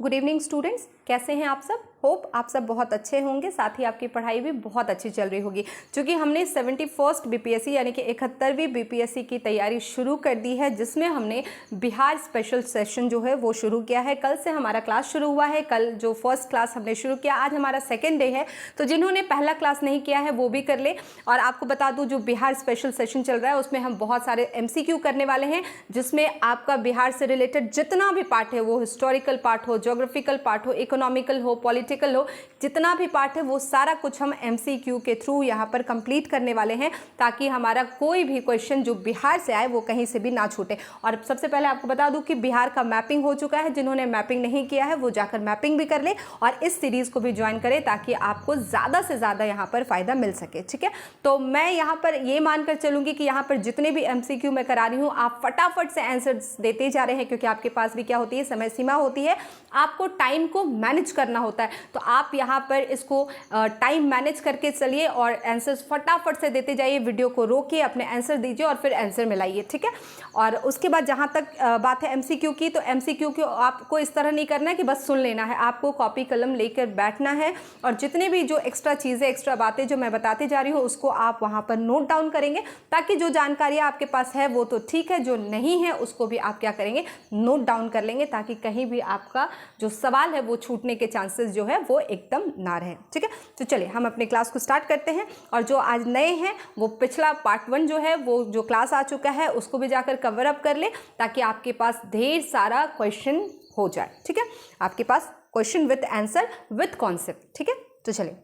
Good evening students, कैसे हैं आप सब। होप आप सब बहुत अच्छे होंगे, साथ ही आपकी पढ़ाई भी बहुत अच्छी चल रही होगी। क्योंकि हमने 71st बीपीएससी यानी कि 71वीं बीपीएससी की तैयारी शुरू कर दी है, जिसमें हमने बिहार स्पेशल सेशन जो है वो शुरू किया है। कल से हमारा क्लास शुरू हुआ है। कल जो फर्स्ट क्लास हमने शुरू किया, आज हमारा सेकेंड डे है। तो जिन्होंने पहला क्लास नहीं किया है वो भी कर ले। और आपको बता दूं, जो बिहार स्पेशल सेशन चल रहा है उसमें हम बहुत सारे MCQ करने वाले हैं, जिसमें आपका बिहार से रिलेटेड जितना भी पार्ट है, वो हिस्टोरिकल पार्ट हो, ज्योग्राफिकल पार्ट हो, इकोनॉमिकल हो, पॉलिटिकल हो, जितना भी पार्ट है वो सारा कुछ हम MCQ के थ्रू यहाँ पर कंप्लीट करने वाले हैं, ताकि हमारा कोई भी क्वेश्चन जो बिहार से आए वो कहीं से भी ना छूटे। और सबसे पहले आपको बता दूं कि बिहार का मैपिंग हो चुका है। जिन्होंने मैपिंग नहीं किया है वो जाकर मैपिंग भी कर ले और इस सीरीज को भी ज्वाइन करें, ताकि आपको ज़्यादा से ज़्यादा यहाँ पर फायदा मिल सके। ठीक है, तो मैं यहाँ पर ये मानकर चलूँगी कि यहाँ पर जितने भी MCQ मैं करा रही हूँ, आप फटाफट से आंसर्स देते जा रहे हैं, क्योंकि आपके पास भी क्या होती है, समय सीमा होती है। आपको टाइम को मैनेज करना होता है, तो आप यहाँ पर इसको टाइम मैनेज करके चलिए और आंसर्स फटाफट से देते जाइए। वीडियो को रोकिए, अपने आंसर दीजिए और फिर आंसर मिलाइए। ठीक है, और उसके बाद जहाँ तक बात है MCQ की, तो MCQ को आपको इस तरह नहीं करना है कि बस सुन लेना है। आपको कॉपी कलम लेकर बैठना है और जितने भी जो एक्स्ट्रा चीज़ें, एक्स्ट्रा बातें जो मैं बताती जा रही हूँ, उसको आप वहाँ पर नोट डाउन करेंगे, ताकि जो जानकारी आपके पास है वो तो ठीक है, जो नहीं है उसको भी आप क्या करेंगे, नोट डाउन कर लेंगे, ताकि कहीं भी आपका जो सवाल है वो छूटने के चांसेस जो है वो एकदम ना रहे। ठीक है, तो चलिए हम अपने क्लास को स्टार्ट करते हैं। और जो आज नए हैं वो पिछला पार्ट 1 जो है वो जो क्लास आ चुका है उसको भी जाकर कवर अप कर ले, ताकि आपके पास ढेर सारा क्वेश्चन हो जाए। ठीक है, आपके पास question with answer with concept. ठीक है, तो चलिए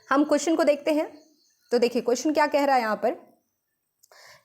हम क्वेश्चन को देखते हैं। तो देखिए क्वेश्चन क्या कह रहा है यहाँ पर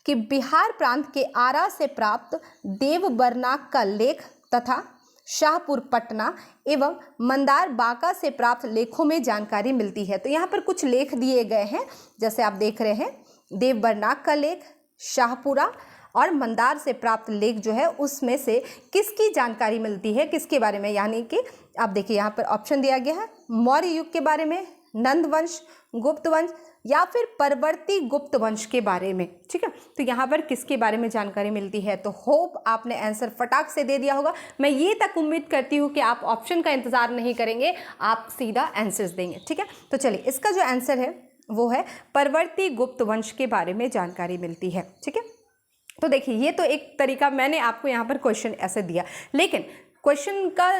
कि बिहार प्रांत के आरा से प्राप्त देवबरनाक का लेख तथा शाहपुर पटना एवं मंदार बांका से प्राप्त लेखों में जानकारी मिलती है। तो यहाँ पर कुछ लेख दिए गए हैं, जैसे आप देख रहे हैं, देवबरनाक का लेख, शाहपुरा और मंदार से प्राप्त लेख जो है उसमें से किसकी जानकारी मिलती है, किसके बारे में। यानी कि आप देखिए यहाँ पर ऑप्शन दिया गया है, मौर्य युग के बारे में, नंद वंश, गुप्त वंश या फिर परवर्ती गुप्त वंश के बारे में। ठीक है, तो यहाँ पर किसके बारे में जानकारी मिलती है। तो होप आपने आंसर फटाक से दे दिया होगा। मैं ये तक उम्मीद करती हूँ कि आप ऑप्शन का इंतजार नहीं करेंगे, आप सीधा आंसर्स देंगे। ठीक है, तो चलिए इसका जो आंसर है वो है परवर्ती गुप्त वंश के बारे में जानकारी मिलती है। ठीक है, तो देखिए ये तो एक तरीका मैंने आपको यहाँ पर क्वेश्चन ऐसे दिया, लेकिन क्वेश्चन का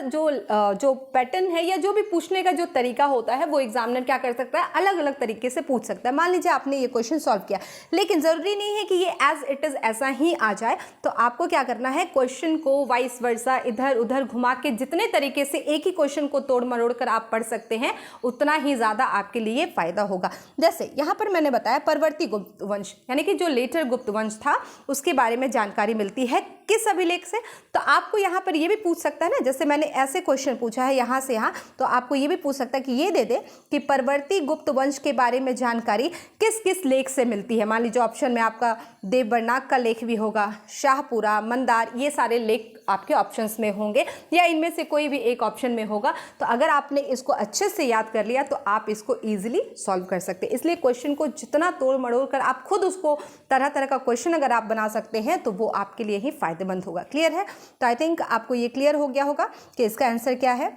जो पैटर्न है या जो भी पूछने का जो तरीका होता है वो एग्जामिनर क्या कर सकता है, अलग अलग तरीके से पूछ सकता है। मान लीजिए आपने ये क्वेश्चन सॉल्व किया, लेकिन ज़रूरी नहीं है कि ये एज इट इज़ ऐसा ही आ जाए। तो आपको क्या करना है, क्वेश्चन को वाइस वर्सा इधर उधर घुमा के जितने तरीके से एक ही क्वेश्चन को तोड़ मरोड़ कर आप पढ़ सकते हैं, उतना ही ज़्यादा आपके लिए फ़ायदा होगा। जैसे यहाँ पर मैंने बताया परवर्ती गुप्त वंश, यानी कि जो लेटर गुप्त वंश था उसके बारे में जानकारी मिलती है किस अभिलेख से। तो आपको यहाँ पर ये भी पूछ सकता है ना, जैसे मैंने ऐसे क्वेश्चन पूछा है यहाँ से यहाँ, तो आपको ये भी पूछ सकता है कि ये दे दे कि परवर्ती गुप्त वंश के बारे में जानकारी किस किस लेख से मिलती है। मान लीजिए ऑप्शन में आपका देवबरनाक का लेख भी होगा, शाहपुरा, मंदार, ये सारे लेख आपके ऑप्शंस में होंगे, या इनमें से कोई भी एक ऑप्शन में होगा। तो अगर आपने इसको अच्छे से याद कर लिया तो आप इसको ईजिली सॉल्व कर सकते हैं। इसलिए क्वेश्चन को जितना तोड़ मड़ोड़ कर आप खुद उसको तरह तरह का क्वेश्चन अगर आप बना सकते हैं तो वो आपके लिए ही फायदेमंद होगा। क्लियर है, तो आई थिंक आपको ये क्लियर हो गया होगा कि इसका आंसर क्या है।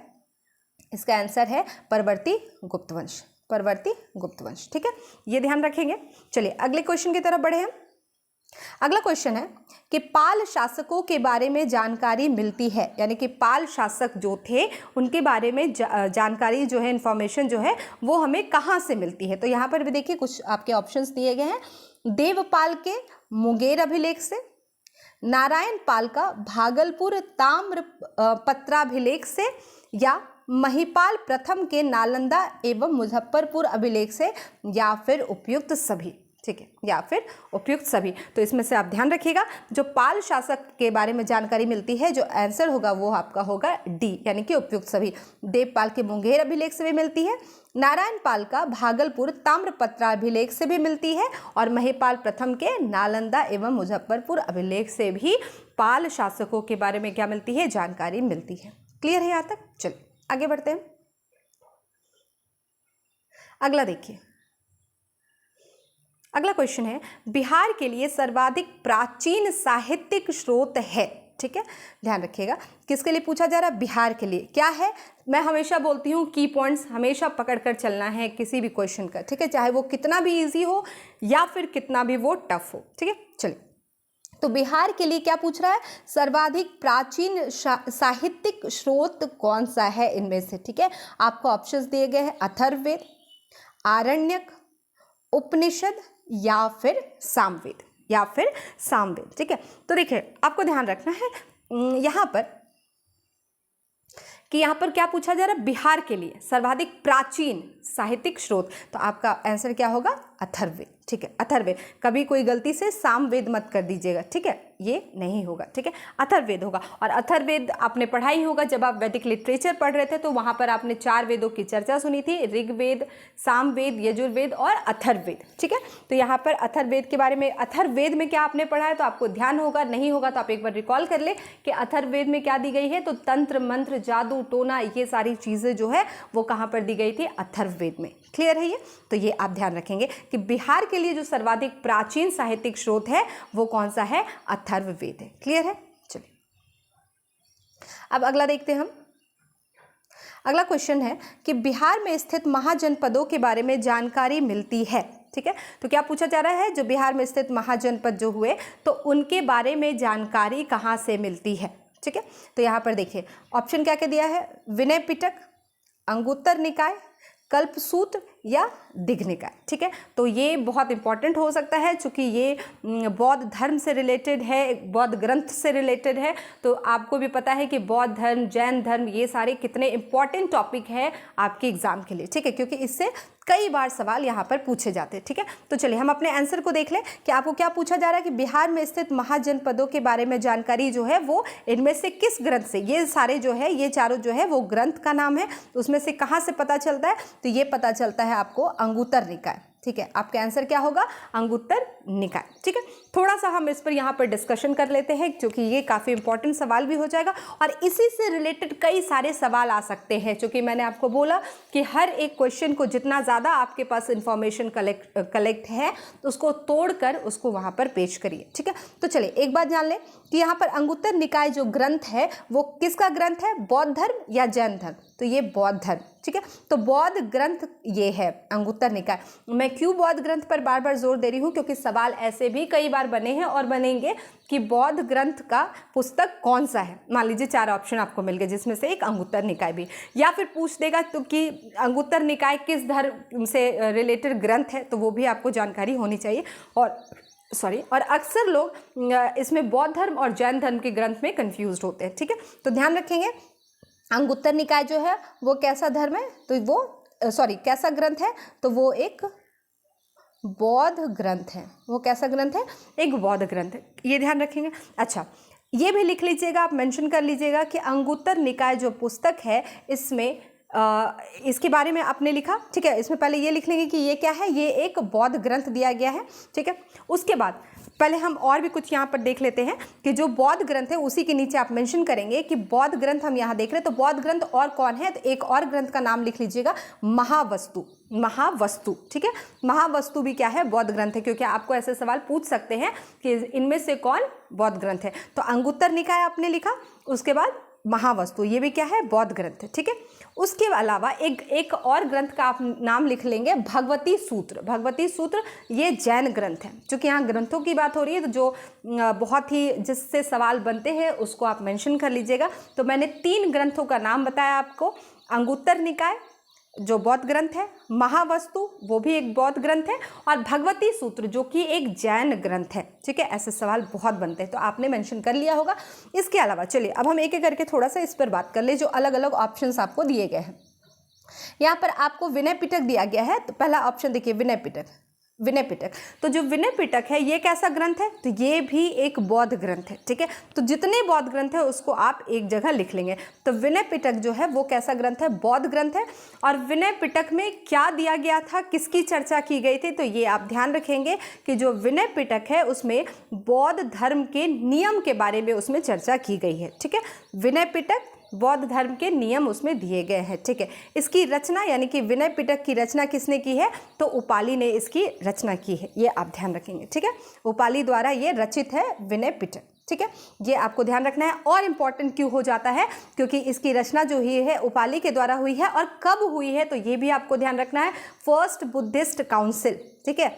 इसका आंसर है परवर्ती गुप्त वंश, परवर्ती गुप्त वंश। ठीक है, ये ध्यान रखेंगे। चलिए अगले क्वेश्चन की तरफ बढ़े हम। अगला क्वेश्चन है कि पाल शासकों के बारे में जानकारी मिलती है, यानी कि पाल शासक जो थे उनके बारे में जानकारी जो है, इंफॉर्मेशन जो है वो हमें कहाँ से मिलती है। तो यहाँ पर भी देखिए कुछ आपके ऑप्शंस दिए गए हैं, देवपाल के मुंगेर अभिलेख से, नारायण पाल का भागलपुर ताम्र पत्राभिलेख से, या महिपाल प्रथम के नालंदा एवं मुजफ्फरपुर अभिलेख से, या फिर उपयुक्त सभी। ठीक है, या फिर उपयुक्त सभी। तो इसमें से आप ध्यान रखिएगा, जो पाल शासक के बारे में जानकारी मिलती है, जो आंसर होगा वो आपका होगा डी, यानी कि उपयुक्त सभी। देवपाल के मुंगेर अभिलेख से भी मिलती है, नारायण पाल का भागलपुर ताम्रपत्राभिलेख से भी मिलती है, और महिपाल प्रथम के नालंदा एवं मुजफ्फरपुर अभिलेख से भी पाल शासकों के बारे में क्या मिलती है, जानकारी मिलती है। क्लियर है यहाँ तक। चलिए आगे बढ़ते हैं। अगला देखिए, अगला क्वेश्चन है, बिहार के लिए सर्वाधिक प्राचीन साहित्यिक स्रोत है ठीक है, ध्यान रखिएगा। किसके लिए पूछा जा रहा है? बिहार के लिए। क्या है, मैं हमेशा बोलती हूँ की पॉइंट्स हमेशा पकड़ कर चलना है किसी भी क्वेश्चन का, ठीक है, चाहे वो कितना भी ईजी हो या फिर कितना भी वो टफ हो, ठीक है। चलिए, तो बिहार के लिए क्या पूछ रहा है? सर्वाधिक प्राचीन साहित्यिक स्रोत कौन सा है इनमें से, ठीक है। आपको ऑप्शंस दिए गए हैं, अथर्ववेद, आरण्यक, उपनिषद या फिर सामवेद, ठीक है। तो देखिए, आपको ध्यान रखना है यहाँ पर कि यहाँ पर क्या पूछा जा रहा है? बिहार के लिए सर्वाधिक प्राचीन साहित्यिक स्रोत, तो आपका आंसर क्या होगा? अथर्ववेद, ठीक है, अथर्ववेद। कभी कोई गलती से सामवेद मत कर दीजिएगा, ठीक है, ये नहीं होगा, ठीक है, अथर्ववेद होगा। और अथर्ववेद आपने पढ़ा ही होगा, जब आप वैदिक लिटरेचर पढ़ रहे थे तो वहाँ पर आपने 4 वेदों की चर्चा सुनी थी, ऋग्वेद, सामवेद, यजुर्वेद और अथर्ववेद, ठीक है। तो यहाँ पर अथर्ववेद के बारे में, अथर्ववेद में क्या आपने पढ़ा है तो आपको ध्यान होगा, नहीं होगा तो आप एक बार रिकॉल कर ले कि अथर्ववेद में क्या दी गई है। तो तंत्र, मंत्र, जादू टोना, ये सारी चीज़ें जो है वो कहाँ पर दी गई थी? अथर्ववेद में। क्लियर है ये? तो ये आप ध्यान रखेंगे कि बिहार के लिए जो सर्वाधिक प्राचीन साहित्यिक स्रोत है वो कौन सा है? अथर्ववेद है। क्लियर है? चलिए, अब अगला देखते हैं हम। अगला क्वेश्चन है कि बिहार में स्थित महाजनपदों के बारे में जानकारी मिलती है, ठीक है। तो क्या पूछा जा रहा है? जो बिहार में स्थित महाजनपद जो हुए तो उनके बारे में जानकारी कहाँ से मिलती है, ठीक है। तो यहाँ पर देखिए, ऑप्शन क्या क्या दिया है? विनय पिटक, अंगुत्तर निकाय, कल्पसूत्र या दिघनिकाय, ठीक है। तो ये बहुत इंपॉर्टेंट हो सकता है क्योंकि ये बौद्ध धर्म से रिलेटेड है, बौद्ध ग्रंथ से रिलेटेड है। तो आपको भी पता है कि बौद्ध धर्म, जैन धर्म, ये सारे कितने इंपॉर्टेंट टॉपिक है आपके एग्जाम के लिए, ठीक है, क्योंकि इससे कई बार सवाल यहाँ पर पूछे जाते हैं, ठीक है। तो चलिए हम अपने आंसर को देख लें कि आपको क्या पूछा जा रहा है कि बिहार में स्थित महाजनपदों के बारे में जानकारी जो है वो इनमें से किस ग्रंथ से, ये सारे जो है, ये चारों जो है वो ग्रंथ का नाम है, तो उसमें से कहाँ से पता चलता है? तो ये पता चलता है आपको अंगुत्तर निकाय, ठीक है। आपका आंसर क्या होगा? अंगुत्तर निकाय, ठीक है। थोड़ा सा हम इस पर यहाँ पर डिस्कशन कर लेते हैं क्योंकि ये काफ़ी इंपॉर्टेंट सवाल भी हो जाएगा और इसी से रिलेटेड कई सारे सवाल आ सकते हैं, क्योंकि मैंने आपको बोला कि हर एक क्वेश्चन को जितना ज़्यादा आपके पास इंफॉर्मेशन कलेक्ट है तो उसको तोड़कर उसको वहाँ पर पेश करिए, ठीक है। तो चलिए एक बात जान लें कि यहाँ पर अंगुत्तर निकाय जो ग्रंथ है वो किसका ग्रंथ है? बौद्ध धर्म या जैन धर्म? तो ये बौद्ध धर्म, ठीक है। तो बौद्ध ग्रंथ ये है अंगुत्तर निकाय। मैं क्यों बौद्ध ग्रंथ पर बार बार जोर दे रही हूँ? क्योंकि सवाल ऐसे भी कई बार बने हैं और बनेंगे कि बौद्ध ग्रंथ का पुस्तक कौन सा है। मान लीजिए 4 ऑप्शन आपको मिल गए जिसमें से एक अंगुत्तर निकाय भी, या फिर पूछ देगा तो कि अंगुत्तर निकाय किस धर्म से रिलेटेड ग्रंथ है, तो वो भी आपको जानकारी होनी चाहिए। और अक्सर लोग इसमें बौद्ध धर्म और जैन धर्म के ग्रंथ में कंफ्यूज होते हैं, ठीक है। तो ध्यान रखेंगे अंगुत्तर निकाय जो है वो कैसा धर्म है? तो वो कैसा ग्रंथ है? तो वो एक बौद्ध ग्रंथ है। वो कैसा ग्रंथ है? एक बौद्ध ग्रंथ है, ये ध्यान रखेंगे। अच्छा, ये भी लिख लीजिएगा, आप मेंशन कर लीजिएगा कि अंगुत्तर निकाय जो पुस्तक है इसमें इसके बारे में आपने लिखा, ठीक है। इसमें पहले ये लिख लेंगे कि ये क्या है? ये एक बौद्ध ग्रंथ दिया गया है, ठीक है। उसके बाद पहले हम और भी कुछ यहाँ पर देख लेते हैं कि जो बौद्ध ग्रंथ है उसी के नीचे आप मेंशन करेंगे कि बौद्ध ग्रंथ हम यहाँ देख रहे हैं, तो बौद्ध ग्रंथ और कौन है? तो एक और ग्रंथ का नाम लिख लीजिएगा, महावस्तु, ठीक है। महावस्तु भी क्या है? बौद्ध ग्रंथ है, क्योंकि आपको ऐसे सवाल पूछ सकते हैं कि इनमें से कौन बौद्ध ग्रंथ है। तो अंगुत्तर निकाय आपने लिखा, उसके बाद महावस्तु, ये भी क्या है? बौद्ध ग्रंथ है, ठीक है। उसके अलावा एक और ग्रंथ का आप नाम लिख लेंगे, भगवती सूत्र, ये जैन ग्रंथ है। चूँकि यहाँ ग्रंथों की बात हो रही है तो जो बहुत ही जिससे सवाल बनते हैं उसको आप मेंशन कर लीजिएगा। तो मैंने 3 ग्रंथों का नाम बताया आपको, अंगुत्तर निकाय जो बौद्ध ग्रंथ है, महावस्तु वो भी एक बौद्ध ग्रंथ है, और भगवती सूत्र जो कि एक जैन ग्रंथ है, ठीक है। ऐसे सवाल बहुत बनते हैं तो आपने मेंशन कर लिया होगा। इसके अलावा चलिए अब हम एक एक करके थोड़ा सा इस पर बात कर ले, जो अलग अलग ऑप्शंस आपको दिए गए हैं। यहाँ पर आपको विनय पिटक दिया गया है, तो पहला ऑप्शन देखिए विनय पिटक। तो जो विनय पिटक है ये कैसा ग्रंथ है? तो ये भी एक बौद्ध ग्रंथ है, ठीक है। तो जितने बौद्ध ग्रंथ है उसको आप एक जगह लिख लेंगे। तो विनय पिटक जो है वो कैसा ग्रंथ है? बौद्ध ग्रंथ है। और विनय पिटक में क्या दिया गया था, किसकी चर्चा की गई थी? तो ये आप ध्यान रखेंगे कि जो विनय पिटक है उसमें बौद्ध धर्म के नियम के बारे में उसमें चर्चा की गई है, ठीक है। विनय पिटक, बौद्ध धर्म के नियम उसमें दिए गए हैं, ठीक है। इसकी रचना यानी कि विनय पिटक की रचना किसने की है? तो उपाली ने इसकी रचना की है, ये आप ध्यान रखेंगे, ठीक है। उपाली द्वारा ये रचित है विनय पिटक, ठीक है, ये आपको ध्यान रखना है। और इम्पॉर्टेंट क्यों हो जाता है, क्योंकि इसकी रचना जो हुई है उपाली के द्वारा हुई है। और कब हुई है तो ये भी आपको ध्यान रखना है, फर्स्ट बुद्धिस्ट काउंसिल, ठीक है,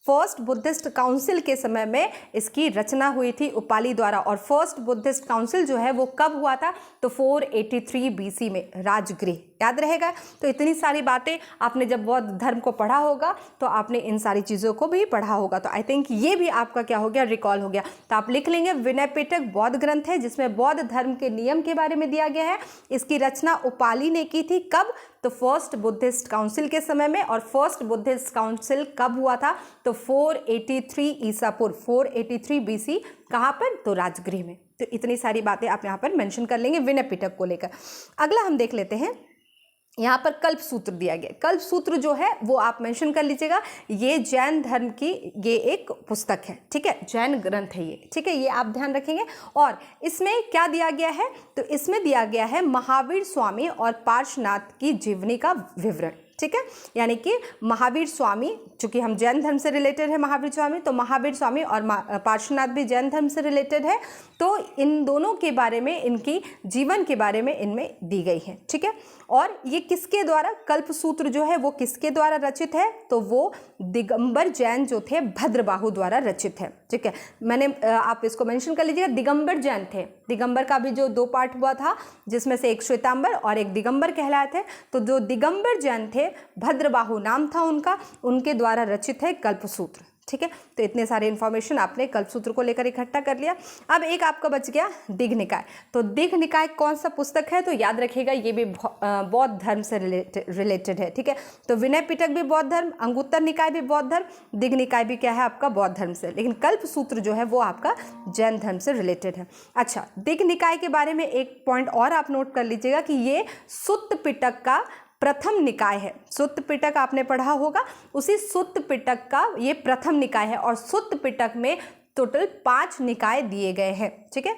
फर्स्ट बुद्धिस्ट काउंसिल के समय में इसकी रचना हुई थी उपाली द्वारा। और फर्स्ट बुद्धिस्ट काउंसिल जो है वो कब हुआ था, तो 483 BC में, राजगृह, याद रहेगा। तो इतनी सारी बातें आपने जब बौद्ध धर्म को पढ़ा होगा तो आपने इन सारी चीज़ों को भी पढ़ा होगा। तो आई थिंक ये भी आपका क्या हो गया, रिकॉल हो गया। तो आप लिख लेंगे विनय पिटक बौद्ध ग्रंथ है जिसमें बौद्ध धर्म के नियम के बारे में दिया गया है। इसकी रचना उपाली ने की थी, कब, तो फर्स्ट बुद्धिस्ट काउंसिल के समय में। और फर्स्ट बुद्धिस्ट काउंसिल कब हुआ था, तो 483 ईसा पूर्व, 483 BC, कहाँ पर, तो राजगृह में। तो इतनी सारी बातें आप यहाँ पर मेंशन कर लेंगे विनय पिटक को लेकर। अगला हम देख लेते हैं, यहाँ पर कल्प सूत्र दिया गया। कल्प सूत्र जो है वो आप मेंशन कर लीजिएगा, ये जैन धर्म की ये एक पुस्तक है, ठीक है, जैन ग्रंथ है ये, ठीक है, ये आप ध्यान रखेंगे। और इसमें क्या दिया गया है, तो इसमें दिया गया है महावीर स्वामी और पार्श्वनाथ की जीवनी का विवरण, ठीक है। यानी कि महावीर स्वामी, चूंकि हम जैन धर्म से रिलेटेड है महावीर स्वामी, तो महावीर स्वामी और पार्श्वनाथ भी जैन धर्म से रिलेटेड है। तो इन दोनों के बारे में, इनकी जीवन के बारे में इनमें दी गई है, ठीक है। और ये किसके द्वारा, कल्प सूत्र जो है वो किसके द्वारा रचित है, तो वो दिगंबर जैन जो थे भद्रबाहु द्वारा रचित है, ठीक है। मैंने आप इसको मेंशन कर लीजिएगा, दिगंबर जैन थे। दिगंबर का भी जो 2 पार्ट हुआ था जिसमें से एक श्वेतांबर और एक दिगंबर कहलाए थे। तो जो दिगंबर जैन थे, भद्रबाहु नाम था उनका, उनके द्वारा रचित है कल्पसूत्र, ठीक है। तो इतने सारे इन्फॉर्मेशन आपने कल्पसूत्र को लेकर इकट्ठा कर लिया। अब एक आपका बच गया दिग् निकाय। तो दिग् निकाय कौन सा पुस्तक है, तो याद रखिएगा ये भी बौद्ध धर्म से रिलेटेड है, ठीक है। तो विनय पिटक भी बौद्ध धर्म, अंगुत्तर निकाय भी बौद्ध धर्म, दिग् निकाय भी क्या है आपका बौद्ध धर्म से, लेकिन कल्पसूत्र जो है वो आपका जैन धर्म से रिलेटेड है। अच्छा, दिग् निकाय के बारे में एक पॉइंट और आप नोट कर लीजिएगा कि ये सुत्त पिटक का प्रथम निकाय है। सुत्त पिटक आपने पढ़ा होगा, उसी सुत्त पिटक का ये प्रथम निकाय है। और सुत्त पिटक में टोटल 5 निकाय दिए गए हैं, ठीक है,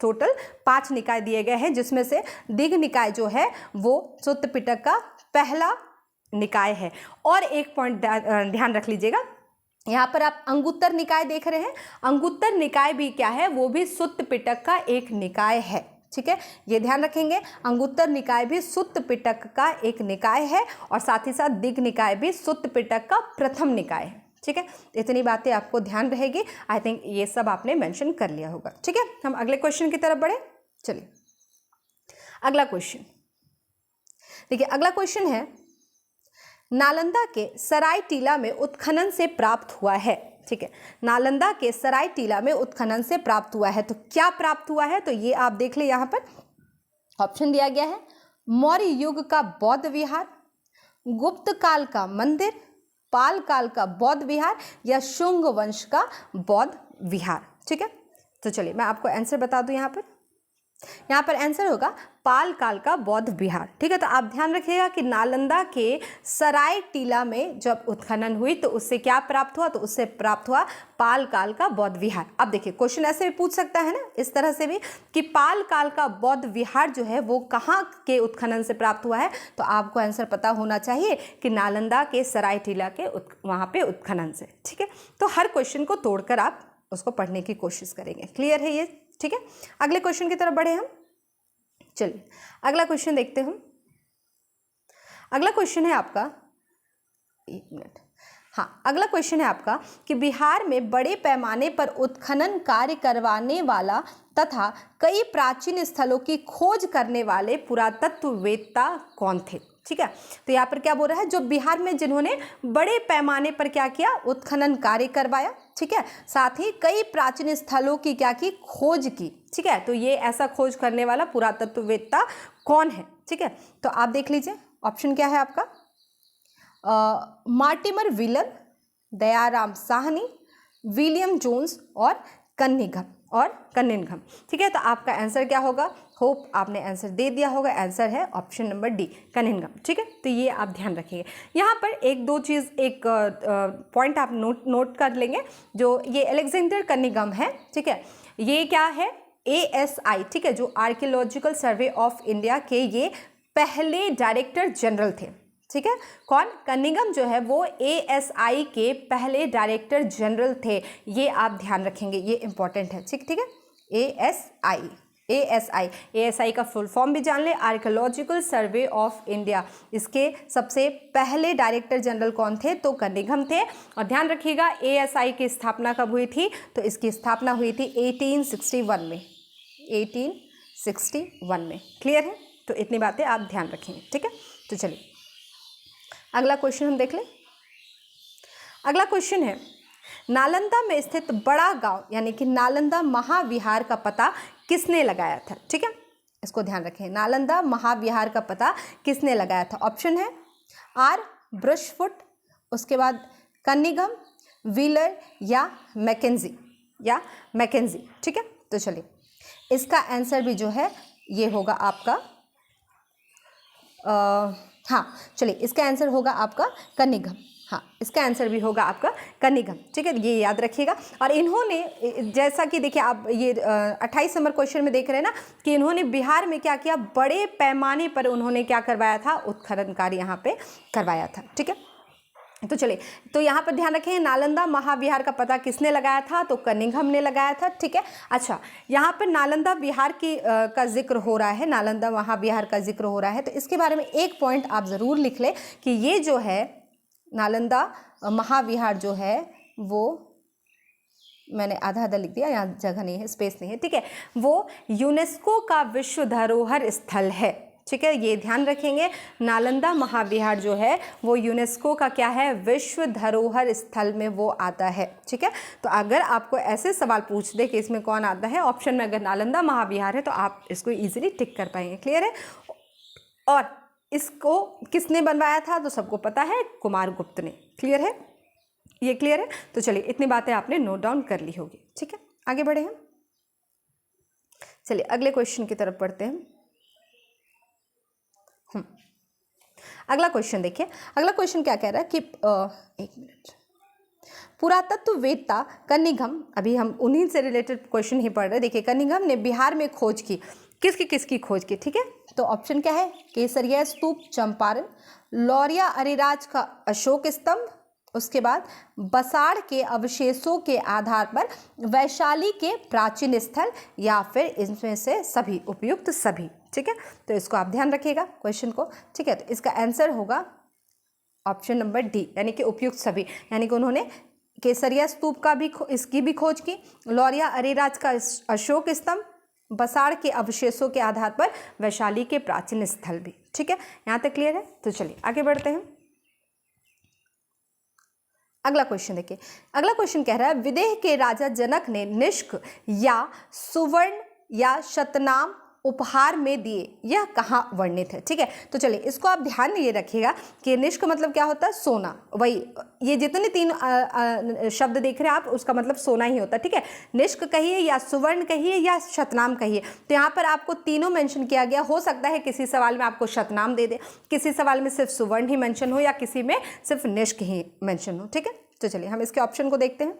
टोटल 5 निकाय दिए गए हैं, जिसमें से दिग् निकाय जो है वो सुत्त पिटक का पहला निकाय है। और एक पॉइंट ध्यान रख लीजिएगा, यहाँ पर आप अंगुत्तर निकाय देख रहे हैं, अंगुत्तर निकाय भी क्या है, वो भी सुत्त पिटक का एक निकाय है, ठीक है, ये ध्यान रखेंगे। अंगुत्तर निकाय भी सुत्त पिटक का एक निकाय है और साथ ही साथ दिग् निकाय भी सुत्त पिटक का प्रथम निकाय है, ठीक है। इतनी बातें आपको ध्यान रहेगी। आई थिंक ये सब आपने मेंशन कर लिया होगा, ठीक है। हम अगले क्वेश्चन की तरफ बढ़े, चलिए अगला क्वेश्चन देखिए। अगला क्वेश्चन है, नालंदा के सराय टीला में उत्खनन से प्राप्त हुआ है, ठीक है, नालंदा के सराय टीला में उत्खनन से प्राप्त हुआ है। तो क्या प्राप्त हुआ है, तो ये आप देख ले, यहाँ पर ऑप्शन दिया गया है, मौर्य युग का बौद्ध विहार, गुप्त काल का मंदिर, पाल काल का बौद्ध विहार, या शुंग वंश का बौद्ध विहार, ठीक है। तो चलिए मैं आपको आंसर बता दूं, यहाँ पर आंसर होगा पाल काल का बौद्ध विहार, ठीक है। तो आप ध्यान रखिएगा कि नालंदा के सराय टीला में जब उत्खनन हुई तो उससे क्या प्राप्त हुआ, तो उससे प्राप्त हुआ पाल काल का बौद्ध विहार। अब देखिए क्वेश्चन ऐसे भी पूछ सकता है ना, इस तरह से भी, कि पाल काल का बौद्ध विहार जो है वो कहाँ के उत्खनन से प्राप्त हुआ है, तो आपको आंसर पता होना चाहिए कि नालंदा के सराय टीला के वहाँ पे उत्खनन से, ठीक है। तो हर क्वेश्चन को तोड़कर आप उसको पढ़ने की कोशिश करेंगे, क्लियर है ये, ठीक है। अगले क्वेश्चन की तरफ बढ़े हम, चलिए अगला क्वेश्चन देखते हैं। अगला क्वेश्चन है आपका, एक मिनट, हाँ, अगला क्वेश्चन है आपका कि बिहार में बड़े पैमाने पर उत्खनन कार्य करवाने वाला तथा कई प्राचीन स्थलों की खोज करने वाले पुरातत्ववेत्ता कौन थे, ठीक है। तो यहाँ पर क्या बोल रहा है, जो बिहार में जिन्होंने बड़े पैमाने पर क्या किया, उत्खनन कार्य करवाया, ठीक है, साथ ही कई प्राचीन स्थलों की क्या की, खोज की, ठीक है। तो ये ऐसा खोज करने वाला पुरातत्ववेत्ता कौन है, ठीक है। तो आप देख लीजिए ऑप्शन क्या है आपका, Mortimer Wheeler, Dayaram Sahni, William Jones और कनिंघम, ठीक है। तो आपका आंसर क्या होगा, होप आपने आंसर दे दिया होगा, आंसर है ऑप्शन नंबर डी, कनिंघम, ठीक है। तो ये आप ध्यान रखिएगा। यहाँ पर एक दो चीज़, एक पॉइंट आप नोट कर लेंगे, जो ये अलेक्जेंडर कनिंघम है, ठीक है, ये क्या है, ASI, ठीक है, जो आर्कियोलॉजिकल सर्वे ऑफ इंडिया के ये पहले डायरेक्टर जनरल थे, ठीक है। कौन, कनिंघम जो है वो ASI के पहले डायरेक्टर जनरल थे, ये आप ध्यान रखेंगे, ये इंपॉर्टेंट है, ठीक है। ASI का फुल फॉर्म भी जान ले, आर्कियोलॉजिकल सर्वे ऑफ इंडिया। इसके सबसे पहले डायरेक्टर जनरल कौन थे? तो कनिंघम थे। और ध्यान रखिएगा ASI की स्थापना कब हुई थी? तो इसकी स्थापना हुई थी 1861 में, 1861 में। क्लियर है? तो इतनी बातें आप ध्यान रखेंगे, ठीक है। तो चलिए अगला क्वेश्चन हम देख लें। अगला क्वेश्चन है, नालंदा में स्थित बड़ा गांव यानी कि नालंदा महाविहार का पता किसने लगाया था? ठीक है, इसको ध्यान रखें। नालंदा महाविहार का पता किसने लगाया था? ऑप्शन है आर ब्रशफुट, उसके बाद कनिंघम, व्हीलर या मैकेंजी। ठीक है, तो चलिए इसका आंसर भी जो है ये होगा आपका हाँ, चलिए इसका आंसर होगा आपका कनिंघम। हाँ, इसका आंसर भी होगा आपका कनिंघम। ठीक है, ये याद रखिएगा। और इन्होंने, जैसा कि देखिए आप ये 28 नंबर क्वेश्चन में देख रहे हैं ना, कि इन्होंने बिहार में क्या किया, बड़े पैमाने पर उन्होंने क्या करवाया था, उत्खनन कार्य यहाँ पे करवाया था। ठीक है, तो चलिए, तो यहाँ पर ध्यान रखें, नालंदा महाविहार का पता किसने लगाया था? तो कनिंघम ने लगाया था। ठीक है, अच्छा, यहाँ पर नालंदा विहार की का जिक्र हो रहा है, नालंदा महाविहार का जिक्र हो रहा है, तो इसके बारे में एक पॉइंट आप ज़रूर लिख लें कि ये जो है नालंदा महाविहार जो है वो, मैंने आधा लिख दिया, यहाँ जगह नहीं है, स्पेस नहीं है। ठीक है, वो यूनेस्को का विश्व धरोहर स्थल है। ठीक है, ये ध्यान रखेंगे, नालंदा महाविहार जो है वो यूनेस्को का क्या है, विश्व धरोहर स्थल में वो आता है। ठीक है, तो अगर आपको ऐसे सवाल पूछ दे कि इसमें कौन आता है, ऑप्शन में अगर नालंदा महाविहार है तो आप इसको इजीली टिक कर पाएंगे। क्लियर है? और इसको किसने बनवाया था? तो सबको पता है, कुमारगुप्त ने। क्लियर है? ये क्लियर है? तो चलिए इतनी बातें आपने नोट डाउन कर ली होगी। ठीक है, आगे बढ़े हम। चलिए अगले क्वेश्चन की तरफ पढ़ते हैं। अगला क्वेश्चन देखिए, अगला क्वेश्चन क्या कह रहा है कि एक मिनट, पुरातत्ववेत्ता कनिंघम, अभी हम उन्हीं से रिलेटेड क्वेश्चन ही पढ़ रहे हैं। देखिए, कनिंघम ने बिहार में खोज की, किसकी खोज की? ठीक है, तो ऑप्शन क्या है, केसरिया स्तूप चंपारण, लौरिया अरिराज का अशोक स्तंभ, उसके बाद बसाड़ के अवशेषों के आधार पर वैशाली के प्राचीन स्थल, या फिर इनमें से सभी, उपयुक्त सभी। ठीक है, तो इसको आप ध्यान रखिएगा क्वेश्चन को। ठीक है, तो इसका आंसर होगा ऑप्शन नंबर डी, यानी कि उपयुक्त सभी, यानी कि उन्होंने केसरिया स्तूप का भी इसकी भी खोज की, लौरिया अरिराज का अशोक स्तंभ, बसाड़ के अवशेषों के आधार पर वैशाली के प्राचीन स्थल भी। ठीक है, यहाँ तक क्लियर है? तो चलिए आगे बढ़ते हैं। अगला क्वेश्चन देखिए, अगला क्वेश्चन कह रहा है, विदेह के राजा जनक ने निष्क या सुवर्ण या शतनाम उपहार में दिए, यह कहाँ वर्णित है? ठीक है, तो चलिए इसको आप ध्यान ये रखिएगा कि निष्क मतलब क्या होता है, सोना। वही ये जितने तीन शब्द देख रहे हैं आप, उसका मतलब सोना ही होता है। ठीक है, निष्क कहिए या सुवर्ण कहिए या शतनाम कहिए, तो यहाँ पर आपको तीनों मेंशन किया गया। हो सकता है किसी सवाल में आपको शतनाम दे दे, किसी सवाल में सिर्फ सुवर्ण ही मेंशन हो, या किसी में सिर्फ निष्क ही मेंशन हो। ठीक है, तो चलिए हम इसके ऑप्शन को देखते हैं।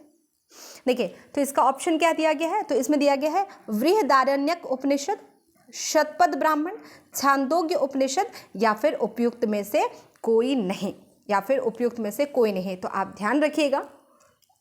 देखिए, तो इसका ऑप्शन क्या दिया गया है, तो इसमें दिया गया है बृहदारण्यक उपनिषद, शतपथ ब्राह्मण, छांदोग्य उपनिषद, या फिर उपयुक्त में से कोई नहीं, तो आप ध्यान रखिएगा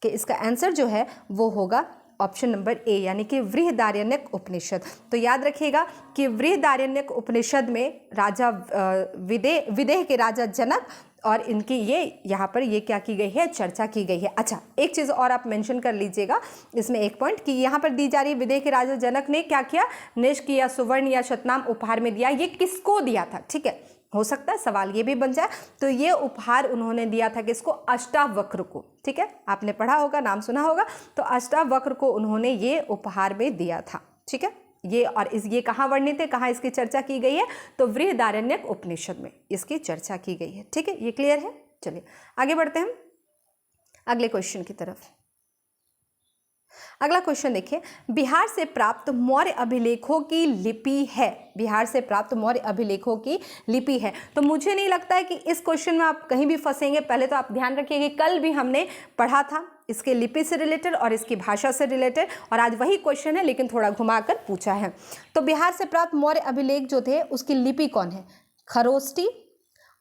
कि इसका आंसर जो है वो होगा ऑप्शन नंबर ए, यानी कि बृहदारण्यक उपनिषद। तो याद रखिएगा कि बृहदारण्यक उपनिषद में राजा विदेह के राजा जनक और इनकी ये यहाँ पर ये क्या की गई है, चर्चा की गई है। अच्छा, एक चीज़ और आप मेंशन कर लीजिएगा इसमें, एक पॉइंट कि यहाँ पर दी जा रही है, विदेह के राजा जनक ने क्या किया, निष्क या सुवर्ण या शतनाम उपहार में दिया, ये किसको दिया था? ठीक है, हो सकता है सवाल ये भी बन जाए। तो ये उपहार उन्होंने दिया था किसको? अष्टावक्र को। ठीक है, आपने पढ़ा होगा, नाम सुना होगा, तो अष्टावक्र को उन्होंने ये उपहार में दिया था। ठीक है, ये कहाँ वर्णित है, कहाँ इसकी चर्चा की गई है? तो बृहदारण्यक उपनिषद में इसकी चर्चा की गई है। ठीक है, ये क्लियर है? चलिए आगे बढ़ते हैं अगले क्वेश्चन की तरफ। अगला क्वेश्चन देखिए, बिहार से प्राप्त मौर्य अभिलेखों की लिपि है, बिहार से प्राप्त मौर्य अभिलेखों की लिपि है। तो मुझे नहीं लगता है कि इस क्वेश्चन में आप कहीं भी फंसेंगे। पहले तो आप ध्यान रखिए कि कल भी हमने पढ़ा था इसके लिपि से रिलेटेड और इसकी भाषा से रिलेटेड, और आज वही क्वेश्चन है लेकिन थोड़ा घुमाकर पूछा है। तो बिहार से प्राप्त मौर्य अभिलेख जो थे उसकी लिपि कौन है? खरोष्टी,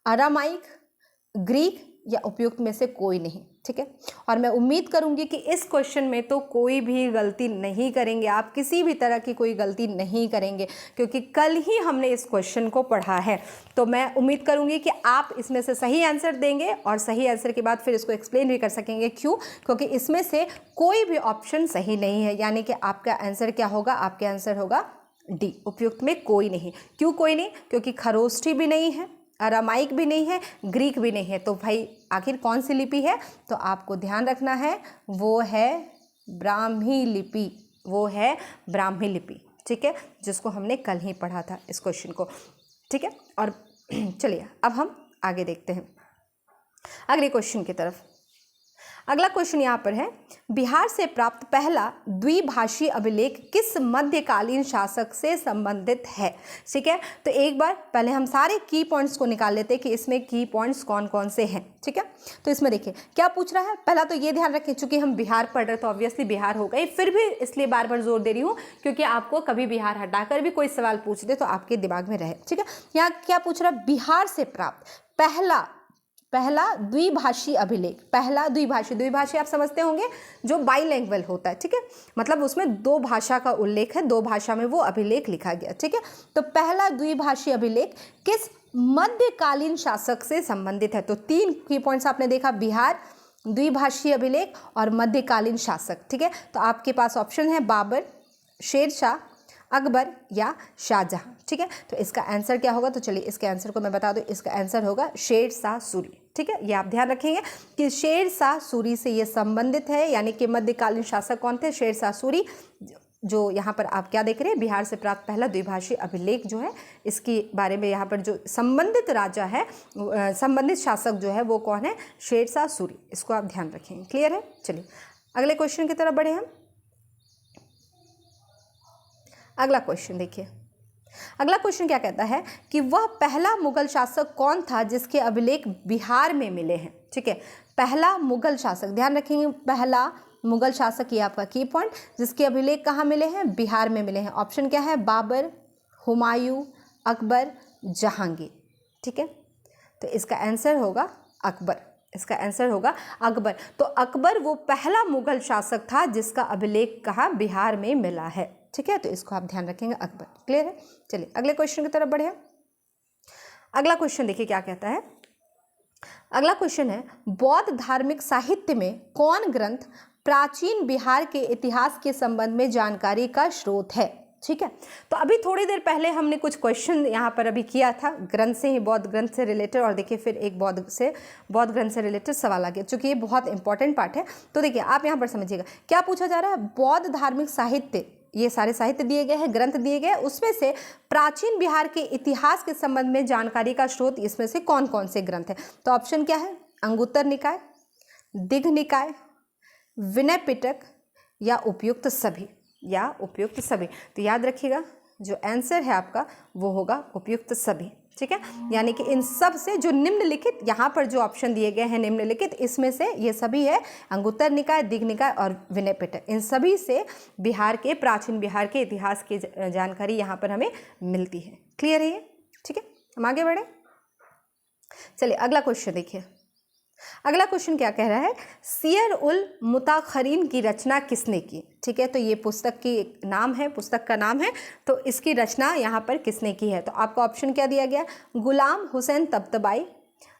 अरामाइक, ग्रीक, या उपयुक्त में से कोई नहीं? ठीक है। और मैं उम्मीद करूंगी कि इस क्वेश्चन में तो कोई भी गलती नहीं करेंगे आप, किसी भी तरह की कोई गलती नहीं करेंगे, क्योंकि कल ही हमने इस क्वेश्चन को पढ़ा है। तो मैं उम्मीद करूंगी कि आप इसमें से सही आंसर देंगे और सही आंसर के बाद फिर इसको एक्सप्लेन भी कर सकेंगे। क्यों? क्योंकि इसमें से कोई भी ऑप्शन सही नहीं है, यानी कि आपका आंसर क्या होगा? आपका आंसर होगा डी, उपयुक्त में कोई नहीं। क्यों कोई नहीं? क्योंकि खरोष्ठी भी नहीं है, अरामाइक भी नहीं है, ग्रीक भी नहीं है। तो भाई आखिर कौन सी लिपि है? तो आपको ध्यान रखना है, वो है ब्राह्मी लिपि, वो है ब्राह्मी लिपि, ठीक है, जिसको हमने कल ही पढ़ा था इस क्वेश्चन को, ठीक है। और चलिए अब हम आगे देखते हैं अगले क्वेश्चन की तरफ। अगला क्वेश्चन यहाँ पर है, बिहार से प्राप्त पहला द्विभाषी अभिलेख किस मध्यकालीन शासक से संबंधित है? ठीक है, तो एक बार पहले हम सारे की पॉइंट्स को निकाल लेते हैं कि इसमें की पॉइंट्स कौन कौन से हैं, ठीक है। तो इसमें देखिए क्या पूछ रहा है। पहला तो ये ध्यान रखें, चूंकि हम बिहार पढ़ रहे तो ऑब्वियसली बिहार हो गई, फिर भी इसलिए बार बार जोर दे रही हूँ क्योंकि आपको कभी बिहार हटाकर भी कोई सवाल पूछ दे तो आपके दिमाग में रहे, ठीक है। यहाँ क्या पूछ रहा है? बिहार से प्राप्त पहला द्विभाषी अभिलेख, पहला द्विभाषी आप समझते होंगे जो बाइलैंग्वेज होता है, ठीक है, मतलब उसमें दो भाषा का उल्लेख है, दो भाषा में वो अभिलेख लिखा गया, ठीक है। तो पहला द्विभाषी अभिलेख किस मध्यकालीन शासक से संबंधित है? तो तीन की पॉइंट्स आपने देखा, बिहार, द्विभाषी अभिलेख और मध्यकालीन शासक, ठीक है। तो आपके पास ऑप्शन है बाबर, शेरशाह, अकबर या शाहजहां, ठीक है। तो इसका आंसर क्या होगा? तो चलिए इसके आंसर को मैं बता दूं, इसका आंसर होगा शेरशाह सूरी, ठीक है। ये आप ध्यान रखेंगे कि शेरशाह सूरी से ये संबंधित है, यानी कि मध्यकालीन शासक कौन थे? शेरशाह सूरी। जो यहाँ पर आप क्या देख रहे हैं, बिहार से प्राप्त पहला द्विभाषी अभिलेख जो है, इसके बारे में यहाँ पर जो संबंधित राजा है, संबंधित शासक जो है वो कौन है? शेरशाह सूरी। इसको आप ध्यान रखेंगे, क्लियर है। चलिए अगले क्वेश्चन की तरफ बढ़े हम। अगला क्वेश्चन देखिए, अगला क्वेश्चन क्या कहता है कि वह पहला मुगल शासक कौन था जिसके अभिलेख बिहार में मिले हैं, ठीक है। पहला मुगल शासक, ध्यान रखेंगे, पहला मुगल शासक, ये आपका की पॉइंट, जिसके अभिलेख कहाँ मिले हैं? बिहार में मिले हैं। ऑप्शन क्या है? बाबर, हुमायूं, अकबर, जहांगीर, ठीक है। तो इसका आंसर होगा अकबर, इसका आंसर होगा अकबर। तो अकबर वो पहला मुगल शासक था जिसका अभिलेख कहाँ? बिहार में मिला है, ठीक है। तो इसको आप ध्यान रखेंगे, अकबर, क्लियर है। चलिए अगले क्वेश्चन की तरफ बढ़े। अगला क्वेश्चन देखिए क्या कहता है। अगला क्वेश्चन है, बौद्ध धार्मिक साहित्य में कौन ग्रंथ प्राचीन बिहार के इतिहास के संबंध में जानकारी का स्रोत है, ठीक है। तो अभी थोड़ी देर पहले हमने कुछ क्वेश्चन यहाँ पर अभी किया था ग्रंथ से ही, बौद्ध ग्रंथ से रिलेटेड, और देखिए फिर एक बौद्ध ग्रंथ से रिलेटेड सवाल आ गया, चूंकि ये बहुत इंपॉर्टेंट पार्ट है। तो देखिए आप यहाँ पर समझिएगा क्या पूछा जा रहा है। बौद्ध धार्मिक साहित्य, ये सारे साहित्य दिए गए हैं, ग्रंथ दिए गए, उसमें से प्राचीन बिहार के इतिहास के संबंध में जानकारी का स्रोत इसमें से कौन कौन से ग्रंथ है? तो ऑप्शन क्या है? अंगुत्तर निकाय, दिघ निकाय, विनय पिटक या उपयुक्त सभी, या उपयुक्त सभी। तो याद रखिएगा जो आंसर है आपका वो होगा उपयुक्त सभी, ठीक है। यानी कि इन सब से जो निम्नलिखित यहाँ पर जो ऑप्शन दिए गए हैं निम्नलिखित, इसमें से ये सभी है अंगुत्तर निकाय, दिघ निकाय और विनय पिटक। इन सभी से बिहार के, प्राचीन बिहार के इतिहास की जानकारी यहाँ पर हमें मिलती है। क्लियर है ये, ठीक है। हम आगे बढ़े। चलिए अगला क्वेश्चन देखिए। अगला क्वेश्चन क्या कह रहा है, सियर उल मुताखरीन की रचना किसने की, ठीक है। तो ये पुस्तक की नाम है, पुस्तक का नाम है, तो इसकी रचना यहाँ पर किसने की है? तो आपका ऑप्शन क्या दिया गया? गुलाम हुसैन तब्तबाई,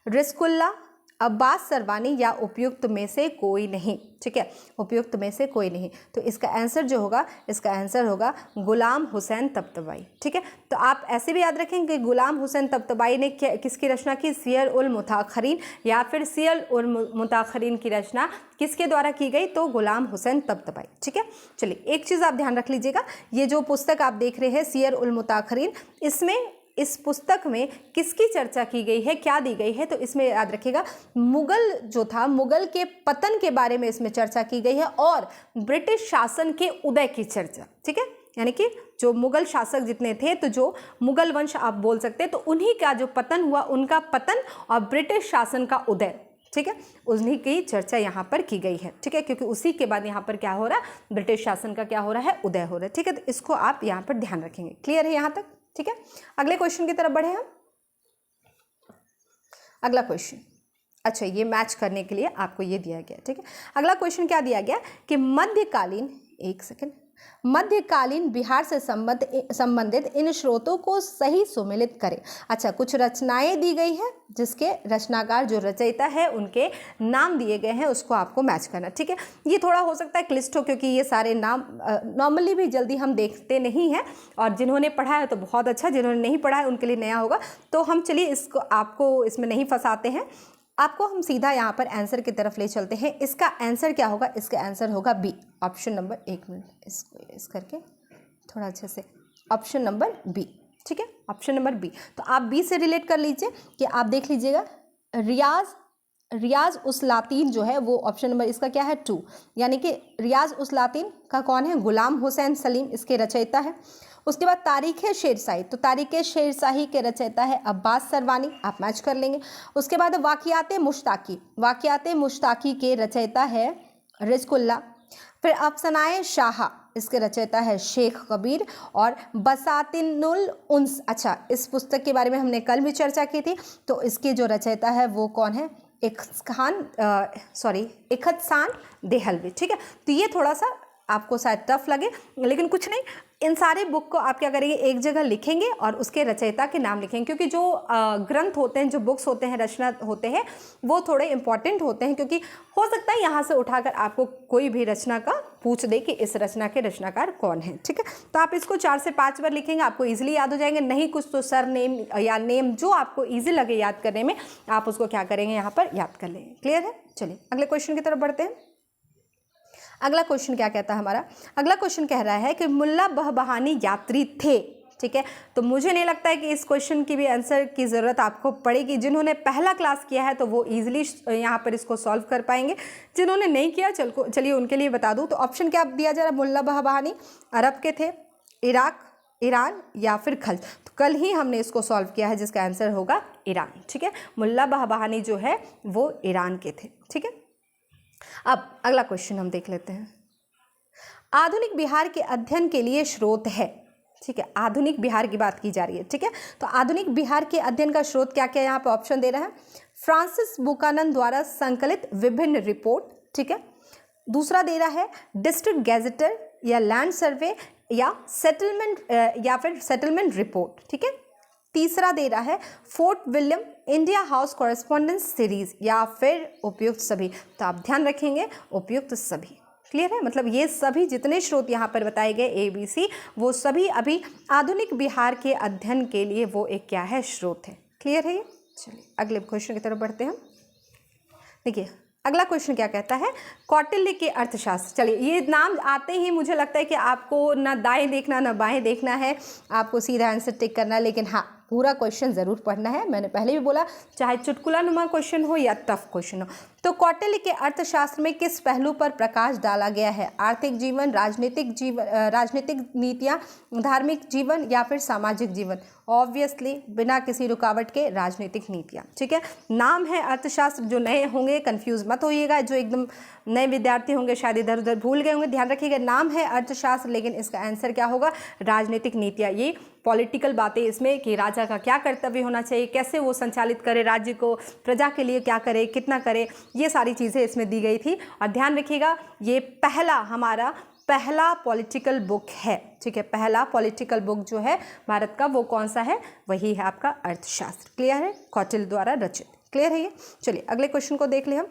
रिस्कुल्ला, अब्बास सरवानी या उपयुक्त में से कोई नहीं, ठीक है, उपयुक्त में से कोई नहीं। तो इसका आंसर जो होगा, इसका आंसर होगा गुलाम हुसैन तब्तबाई, ठीक है। तो आप ऐसे भी याद रखें कि गुलाम हुसैन तब्तबाई ने किसकी रचना की? सियर उल मुताखरीन, या फिर सियर उल मुताखरीन की रचना किसके द्वारा की गई? तो गुलाम हुसैन तब्तबाई, ठीक है। चलिए एक चीज़ आप ध्यान रख लीजिएगा, ये जो पुस्तक आप देख रहे हैं सियर उल मुताखरीन, इसमें इस पुस्तक में किसकी चर्चा की गई है, क्या दी गई है? तो इसमें याद रखिएगा मुगल जो था, मुगल के पतन के बारे में इसमें चर्चा की गई है और ब्रिटिश शासन के उदय की चर्चा, ठीक है। यानी कि जो मुगल शासक जितने थे, तो जो मुगल वंश आप बोल सकते हैं, तो उन्हीं का जो पतन हुआ, उनका पतन और ब्रिटिश शासन का उदय, ठीक है, उन्हीं की चर्चा यहाँ पर की गई है, ठीक है। क्योंकि उसी के बाद यहाँ पर क्या हो रहा है? ब्रिटिश शासन का क्या हो रहा है? उदय हो रहा है, ठीक है। तो इसको आप यहाँ पर ध्यान रखेंगे। क्लियर है यहाँ तक, ठीक है। अगले क्वेश्चन की तरफ बढ़े हम। अगला क्वेश्चन, अच्छा, ये मैच करने के लिए आपको ये दिया गया, ठीक है। अगला क्वेश्चन क्या दिया गया कि मध्यकालीन, एक सेकेंड, मध्यकालीन बिहार से संबंधित इन स्रोतों को सही सुमेलित करें। अच्छा, कुछ रचनाएं दी गई है जिसके रचनाकार जो रचयिता है उनके नाम दिए गए हैं, उसको आपको मैच करना, ठीक है। ये थोड़ा हो सकता है क्लिष्ट हो, क्योंकि ये सारे नाम नॉर्मली भी जल्दी हम देखते नहीं हैं, और जिन्होंने पढ़ा है तो बहुत अच्छा, जिन्होंने नहीं पढ़ा है उनके लिए नया होगा। तो हम चलिए इसको आपको इसमें नहीं फंसाते हैं, आपको हम सीधा यहाँ पर आंसर की तरफ ले चलते हैं। इसका आंसर क्या होगा? इसका आंसर होगा बी, ऑप्शन नंबर, एक मिनट इसको इस करके थोड़ा अच्छे से, ऑप्शन नंबर बी, ठीक है, ऑप्शन नंबर बी। तो आप बी से रिलेट कर लीजिए कि आप देख लीजिएगा, रियाज उस लातीन जो है वो ऑप्शन नंबर इसका क्या है 2, यानी कि रियाज उस लातीन का कौन है? गुलाम हुसैन सलीम इसके रचयिता है। उसके बाद तारीख़ शेरशाही, तो तारीख़ शेरशाही के रचयिता है अब्बास सरवानी, आप मैच कर लेंगे। उसके बाद वाक़ियात मुश्ताकी के रचयिता है रिज़्कुल्लाह। फिर अफसानाए शाह, इसके रचयिता है शेख कबीर। और बसातिनुल उन्स, अच्छा इस पुस्तक के बारे में हमने कल भी चर्चा की थी, तो इसके जो रचयिता है वो कौन है? इख़्तिसान देहलवी, ठीक है। तो ये थोड़ा सा आपको शायद टफ लगे, लेकिन कुछ नहीं, इन सारे बुक को आप क्या करेंगे, एक जगह लिखेंगे और उसके रचयिता के नाम लिखेंगे, क्योंकि जो ग्रंथ होते हैं, जो बुक्स होते हैं, रचना होते हैं, वो थोड़े इंपॉर्टेंट होते हैं, क्योंकि हो सकता है यहाँ से उठाकर आपको कोई भी रचना का पूछ दे कि इस रचना के रचनाकार कौन है, ठीक है। तो आप इसको 4 से 5 बार लिखेंगे, आपको ईजिली याद हो जाएंगे। नहीं कुछ तो सर नेम या नेम जो आपको ईजी लगे याद करने में, आप उसको क्या करेंगे, यहाँ पर याद कर लेंगे। क्लियर है? चलिए अगले क्वेश्चन की तरफ बढ़ते हैं। अगला क्वेश्चन क्या कहता है हमारा? अगला क्वेश्चन कह रहा है कि मुल्ला बहबहानी यात्री थे, ठीक है। तो मुझे नहीं लगता है कि इस क्वेश्चन की भी आंसर की ज़रूरत आपको पड़ेगी। जिन्होंने पहला क्लास किया है तो वो ईजिली यहाँ पर इसको सॉल्व कर पाएंगे, जिन्होंने नहीं किया चलिए उनके लिए बता दूँ। तो ऑप्शन क्या दिया जा रहा है? मुल्ला बहबहानी अरब के थे, इराक, ईरान या फिर खल्ज। तो कल ही हमने इसको सॉल्व किया है, जिसका आंसर होगा ईरान, ठीक है। मुल्ला बहबहानी जो है वो ईरान के थे, ठीक है। अब अगला क्वेश्चन हम देख लेते हैं। आधुनिक बिहार के अध्ययन के लिए स्रोत है, ठीक है। आधुनिक बिहार की बात की जा रही है, ठीक है। तो आधुनिक बिहार के अध्ययन का स्रोत क्या क्या यहाँ पे ऑप्शन दे रहा है? फ्रांसिस बुकानन द्वारा संकलित विभिन्न रिपोर्ट, ठीक है। दूसरा दे रहा है डिस्ट्रिक्ट गैजेटर या लैंड सर्वे या सेटलमेंट रिपोर्ट, ठीक है। तीसरा दे रहा है fort William India house correspondence series या फिर उपयुक्त सभी। तो आप ध्यान रखेंगे उपयुक्त सभी। क्लियर है? मतलब ये सभी जितने स्रोत यहाँ पर बताए गए ABC, वो सभी अभी आधुनिक बिहार के अध्ययन के लिए वो एक क्या है? स्रोत है। क्लियर है ये? चलिए अगले क्वेश्चन की तरफ बढ़ते हैं। देखिए अगला क्वेश्चन क्या कहता है? कौटिल्य के अर्थशास्त्र। चलिए ये नाम आते ही मुझे लगता है कि आपको ना दाएं देखना ना बाएं देखना है, आपको सीधा आंसर टिक करना है, लेकिन हाँ पूरा क्वेश्चन ज़रूर पढ़ना है। मैंने पहले भी बोला, चाहे चुटकुला नुमा क्वेश्चन हो या टफ क्वेश्चन हो। तो कौटिल्य के अर्थशास्त्र में किस पहलू पर प्रकाश डाला गया है? आर्थिक जीवन, राजनीतिक नीतियाँ, धार्मिक जीवन या फिर सामाजिक जीवन? ऑब्वियसली बिना किसी रुकावट के राजनीतिक नीतियाँ, ठीक है। नाम है अर्थशास्त्र, जो नए होंगे कंफ्यूज मत होइएगा, जो एकदम नए विद्यार्थी होंगे शायद इधर उधर भूल गए होंगे, ध्यान रखिएगा नाम है अर्थशास्त्र, लेकिन इसका आंसर क्या होगा? राजनीतिक नीतियाँ। ये पॉलिटिकल बातें इसमें कि राजा का क्या कर्तव्य होना चाहिए, कैसे वो संचालित करे राज्य को, प्रजा के लिए क्या करे, कितना करे, ये सारी चीज़ें इसमें दी गई थी। और ध्यान रखिएगा ये हमारा पहला पॉलिटिकल बुक है, ठीक है। पहला पॉलिटिकल बुक जो है भारत का वो कौन सा है? वही है आपका अर्थशास्त्र। क्लियर है? कौटिल्य द्वारा रचित। क्लियर है ये? चलिए अगले क्वेश्चन को देख लें हम।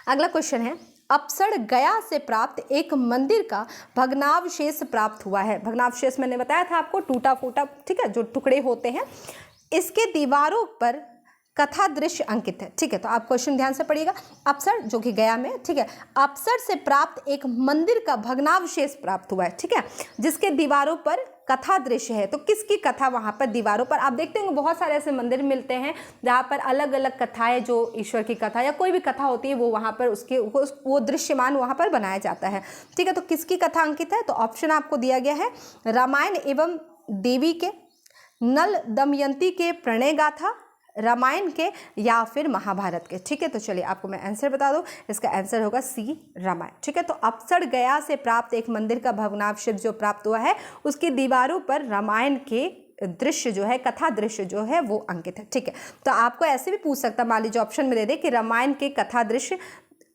अगला क्वेश्चन है, अपसड़ गया से प्राप्त एक मंदिर का भग्नावशेष प्राप्त हुआ है। भग्नावशेष मैंने बताया था आपको, टूटा फूटा, ठीक है, जो टुकड़े होते हैं। इसके दीवारों पर कथा दृश्य अंकित है, ठीक है। तो आप क्वेश्चन ध्यान से पढ़िएगा। अपसर जो कि गया में, ठीक है, अपसर से प्राप्त एक मंदिर का भग्नावशेष प्राप्त हुआ है, ठीक है, जिसके दीवारों पर कथा दृश्य है। तो किसकी कथा वहाँ पर दीवारों पर? आप देखते होंगे बहुत सारे ऐसे मंदिर मिलते हैं जहाँ पर अलग अलग कथाएं, जो ईश्वर की कथा या कोई भी कथा होती है, वो वहाँ पर वो दृश्यमान वहाँ पर बनाया जाता है, ठीक है। तो किसकी कथा अंकित है? तो ऑप्शन आपको दिया गया है रामायण एवं देवी के, नल दमयंती के प्रणय गाथा, रामायण के या फिर महाभारत के, ठीक है। तो चलिए आपको मैं आंसर बता दूं, इसका आंसर होगा सी, रामायण, ठीक है। तो अपसड़ गया से प्राप्त एक मंदिर का भग्नावशेष जो प्राप्त हुआ है, उसकी दीवारों पर रामायण के दृश्य जो है, कथा दृश्य जो है वो अंकित है। ठीक है, तो आपको ऐसे भी पूछ सकता, मान लीजिए ऑप्शन में दे दे कि रामायण के कथा दृश्य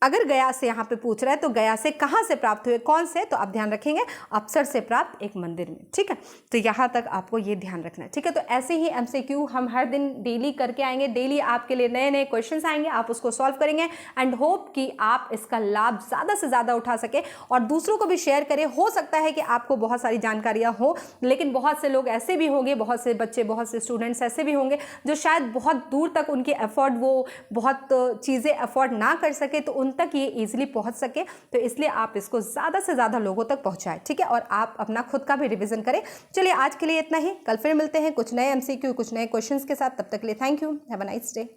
अगर गया से यहाँ पे पूछ रहा है तो गया से कहाँ से प्राप्त हुए, कौन से, तो आप ध्यान रखेंगे अप्सर से प्राप्त एक मंदिर में। ठीक है, तो यहाँ तक आपको ये ध्यान रखना है। ठीक है, तो ऐसे ही MCQ हम हर दिन डेली करके आएंगे, डेली आपके लिए नए नए क्वेश्चंस आएंगे, आप उसको सॉल्व करेंगे एंड होप कि आप इसका लाभ ज़्यादा से ज़्यादा उठा सके और दूसरों को भी शेयर करें। हो सकता है कि आपको बहुत सारी जानकारियाँ हो, लेकिन बहुत से लोग ऐसे भी होंगे, बहुत से बच्चे, बहुत से स्टूडेंट्स ऐसे भी होंगे जो शायद बहुत दूर तक उनकी एफर्ट, वो बहुत चीज़ें अफोर्ड ना कर सके, तो उन तक ये इजीली पहुंच सके। तो इसलिए आप इसको ज़्यादा से ज़्यादा लोगों तक पहुंचाएं। ठीक है, और आप अपना खुद का भी रिवीजन करें। चलिए आज के लिए इतना ही, कल फिर मिलते हैं कुछ नए MCQ, कुछ नए क्वेश्चंस के साथ। तब तक के लिए thank you, have a nice day.